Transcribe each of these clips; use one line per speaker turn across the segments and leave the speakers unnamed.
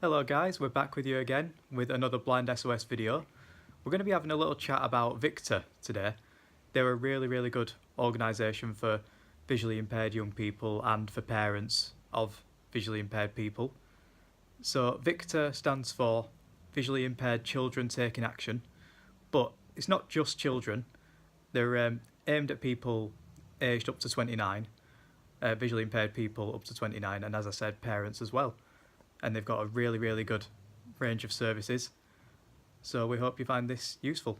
Hello guys, we're back with you again with another Blind SOS video. We're going to be having a little chat about VICTA today. They're a really good organisation for visually impaired young people and for parents of visually impaired people. So VICTA stands for Visually Impaired Children Taking Action, but it's not just children. They're aimed at people aged up to 29, visually impaired people up to 29, and as I said, parents as well. And they've got a really good range of services. So we hope you find this useful.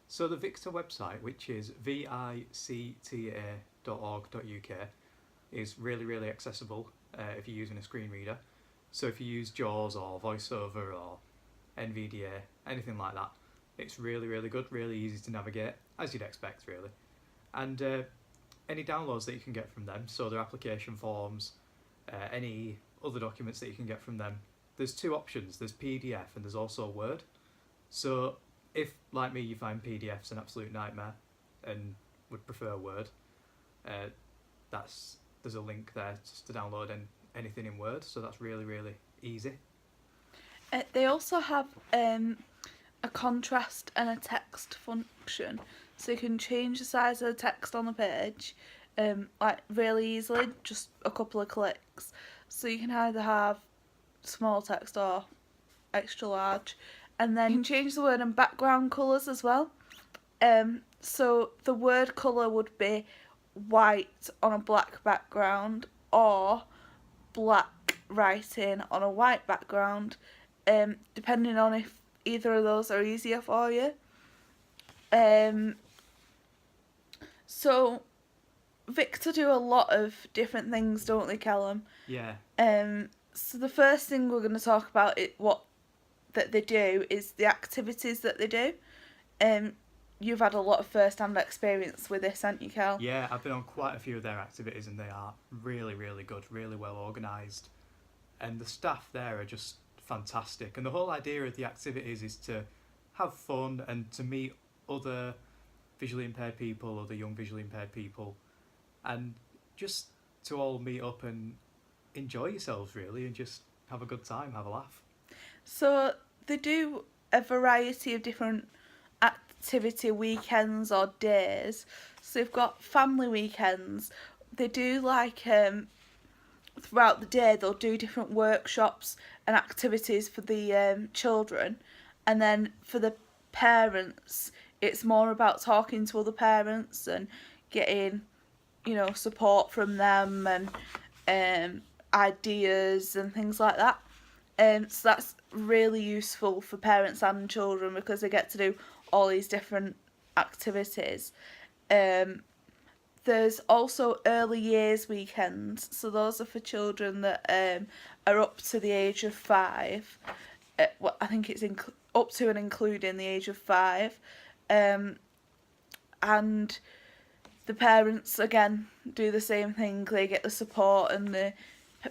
So the VICTA website, which is victa.org.uk, is really accessible if you're using a screen reader. So if you use JAWS or VoiceOver or NVDA, anything like that, it's really good, really easy to navigate, as you'd expect really. And any downloads that you can get from them, so their application forms, any other documents that you can get from them, there's two options. There's PDF and there's also Word. So if, like me, you find PDFs an absolute nightmare and would prefer Word, there's a link there just to download anything in Word, so that's really easy.
They also have a contrast and a text function, so you can change the size of the text on the page like really easily, just a couple of clicks. So you can either have small text or extra large, and then you can change the word and background colours as well. So the word colour would be white on a black background or black writing on a white background, depending on if either of those are easier for you. So VICTA do a lot of different things, don't they, Callum?
Yeah.
So the first thing we're going to talk about that they do is the activities that they do. You've had a lot of first-hand experience with this, haven't you, Cal?
Yeah, I've been on quite a few of their activities and they are really good, really well organised. And the staff there are just fantastic. And the whole idea of the activities is to have fun and to meet other visually impaired people, other young visually impaired people, and just to all meet up and enjoy yourselves really and just have a good time, have a laugh.
So they do a variety of different activity weekends or days. So they've got family weekends. They do like throughout the day they'll do different workshops and activities for the children, and then for the parents it's more about talking to other parents and getting support from them and ideas and things like that. So that's really useful for parents and children because they get to do all these different activities. There's also early years weekends, so those are for children that are up to the age of 5. I think it's up to and including the age of 5. And the parents, again, do the same thing. They get the support and the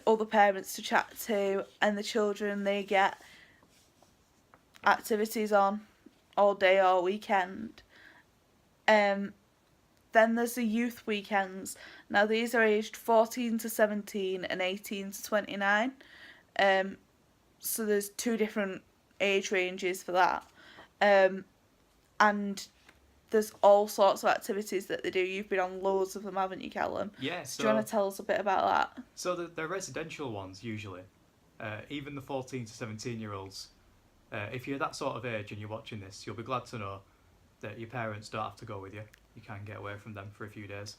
other parents to chat to, and the children, they get activities on all day, all weekend. Then there's the youth weekends. Now these are aged 14 to 17 and 18 to 29. So there's 2 different age ranges for that. And there's all sorts of activities that they do. You've been on loads of them, haven't you, Callum?
Yeah.
Do you want to tell us a bit about that?
So they're residential ones usually. Even the 14 to 17-year-olds. If you're that sort of age and you're watching this, you'll be glad to know that your parents don't have to go with you. You can get away from them for a few days.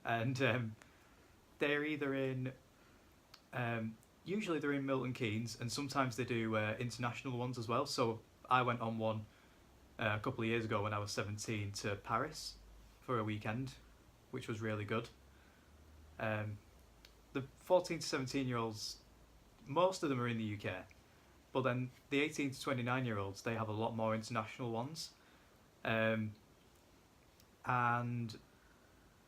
And they're either in... usually they're in Milton Keynes, and sometimes they do international ones as well. So I went on one a couple of years ago when I was 17 to Paris for a weekend, which was really good. The 14 to 17-year-olds, most of them are in the UK, but then the 18 to 29-year-olds, they have a lot more international ones. And I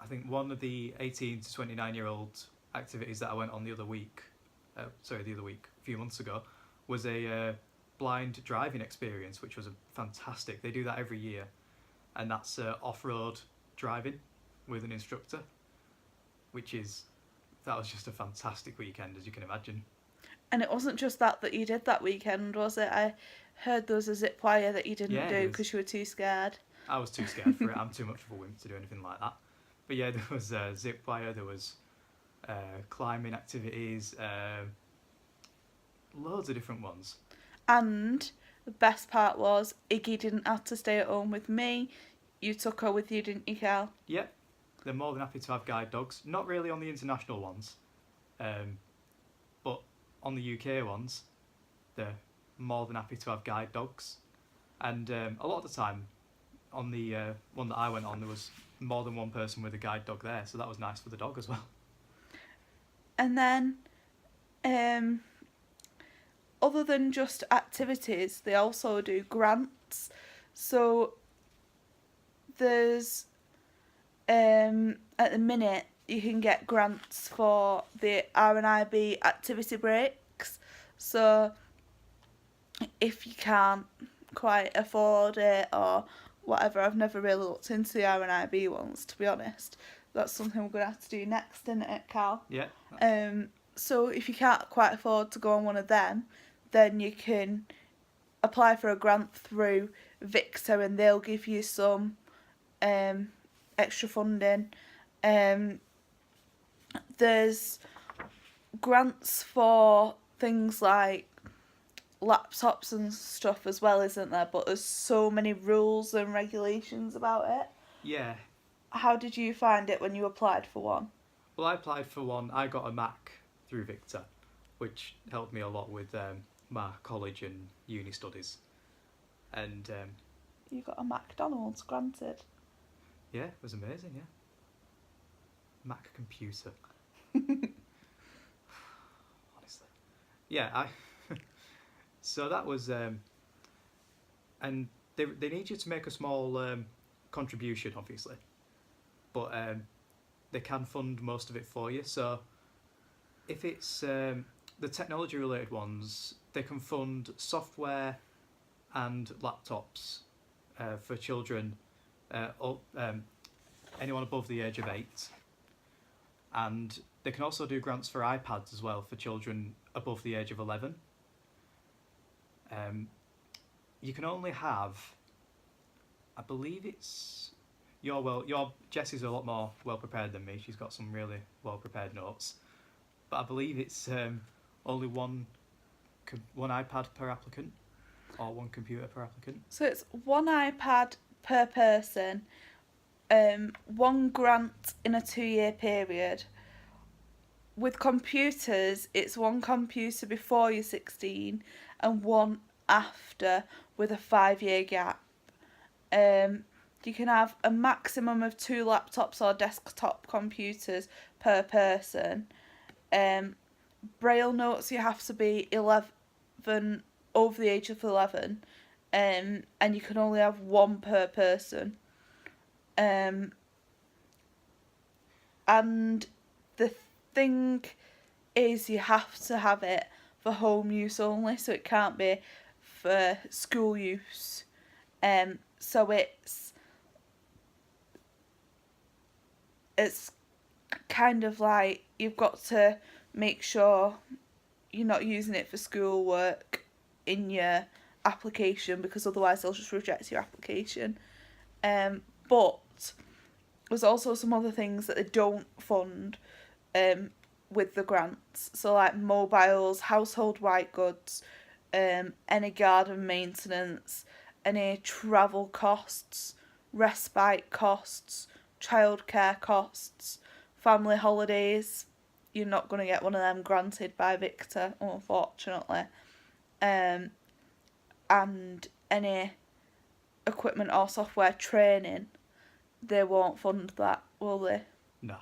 think one of the 18 to 29-year-old activities that I went on a few months ago, was a blind driving experience, which was fantastic. They do that every year, and that's off-road driving with an instructor, that was just a fantastic weekend, as you can imagine.
And it wasn't just that you did that weekend, was it? I heard there was a zip wire that you didn't
Yeah,
do
there
because
was.
you were too scared.
I was too scared for it. I'm too much of a wimp to do anything like that. But yeah, there was zip wire. There was climbing activities. Loads of different ones.
And the best part was Iggy didn't have to stay at home with me. You took her with you, didn't you, Cal?
Yep, they're more than happy to have guide dogs. Not really on the international ones, but on the UK ones, they're more than happy to have guide dogs. And a lot of the time, on the one that I went on, there was more than one person with a guide dog there, so that was nice for the dog as well.
And then, other than just activities, they also do grants. So there's at the minute you can get grants for the R&IB activity breaks. So if you can't quite afford it or whatever, I've never really looked into the R&IB ones, to be honest. That's something we're going to have to do next, isn't it, Cal?
Yeah.
So if you can't quite afford to go on one of them, then you can apply for a grant through VICTA and they'll give you some extra funding. There's grants for things like laptops and stuff as well, isn't there? But there's so many rules and regulations about it.
Yeah.
How did you find it when you applied for one?
Well, I applied for one. I got a Mac through Victor, which helped me a lot with my college and uni studies. And
You got a McDonald's granted.
yeah, it was amazing. Yeah, Mac computer. Honestly, yeah. So that was and they need you to make a small contribution, obviously, but they can fund most of it for you. So if it's the technology related ones, they can fund software and laptops for children, anyone above the age of 8. And they can also do grants for iPads as well for children above the age of 11. You can only have, I believe it's, your Jessie's a lot more well prepared than me. She's got some really well prepared notes, but I believe it's only one iPad per applicant, or one computer per applicant.
So it's one iPad per person, one grant in a 2-year period. With computers, it's one computer before you're 16 and one after, with a 5-year gap. You can have a maximum of 2 laptops or desktop computers per person. Braille notes, you have to be 11, over the age of 11, and you can only have one per person. And the thing is, you have to have it for home use only, so it can't be for school use. So it's kind of like you've got to make sure you're not using it for schoolwork in your application, because otherwise they'll just reject your application. But there's also some other things that they don't fund with the grants. So like mobiles, household white goods, any garden maintenance, any travel costs, respite costs, childcare costs, family holidays. You're not going to get one of them granted by Victor, unfortunately. And any equipment or software training, they won't fund that, will they?
No.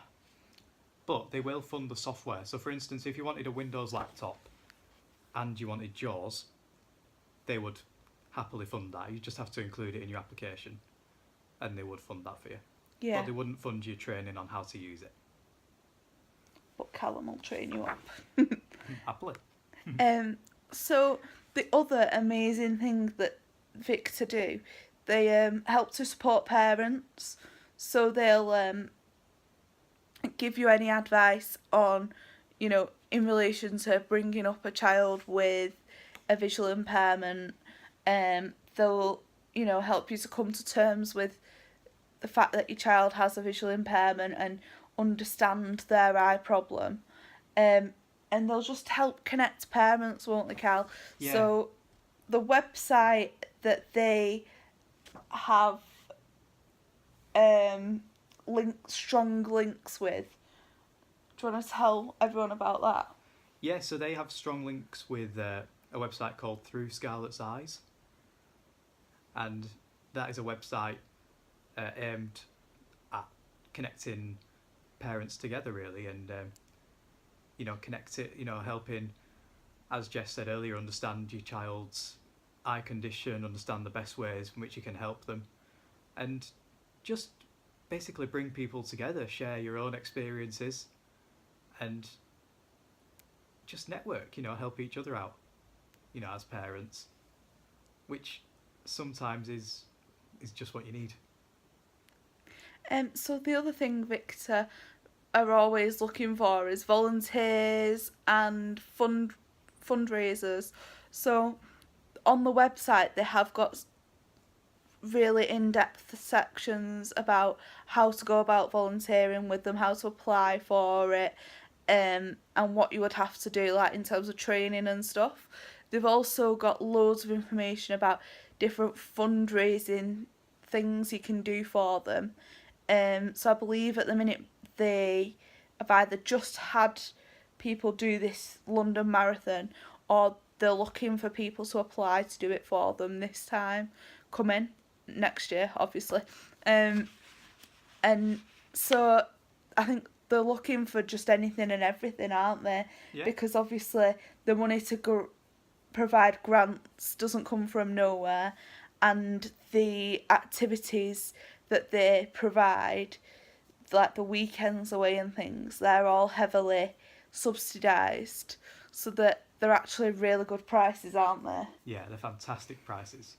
But they will fund the software. So for instance, if you wanted a Windows laptop and you wanted JAWS, they would happily fund that. You just have to include it in your application and they would fund that for you.
Yeah.
But they wouldn't fund your training on how to use it.
But Callum will train you up.
Happily.
So the other amazing thing that Victor do, they help to support parents. So they'll give you any advice on, in relation to bringing up a child with a visual impairment. They'll, help you to come to terms with the fact that your child has a visual impairment and understand their eye problem. And they'll just help connect parents, won't they, Cal?
Yeah.
So the website that they have strong links with, do you want to tell everyone about that?
Yeah, so they have strong links with a website called Through Scarlet's Eyes, and that is a website aimed at connecting parents together, really, and helping, as Jess said earlier, understand your child's eye condition, understand the best ways in which you can help them, and just basically bring people together, share your own experiences, and just network, help each other out, as parents, which sometimes is just what you need.
So the other thing Victor are always looking for is volunteers and fundraisers. So on the website they have got really in-depth sections about how to go about volunteering with them, how to apply for it, and what you would have to do, like in terms of training and stuff. They've also got loads of information about different fundraising things you can do for them. So I believe at the minute they have either just had people do this London Marathon, or they're looking for people to apply to do it for them this time coming next year, obviously. And so I think they're looking for just anything and everything, aren't they?
Yeah.
Because obviously the money to provide grants doesn't come from nowhere, and the activities that they provide, like the weekends away and things, they're all heavily subsidised, so that they're actually really good prices, aren't they?
Yeah, they're fantastic prices.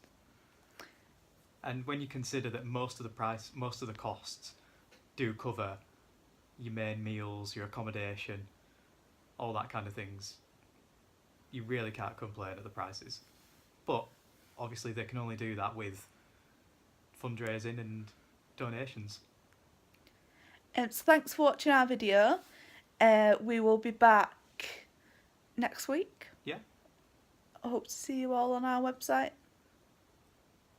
And when you consider that most of the costs do cover your main meals, your accommodation, all that kind of things, you really can't complain at the prices. But obviously they can only do that with fundraising and donations.
So thanks for watching our video. We will be back next week.
Yeah.
I hope to see you all on our website.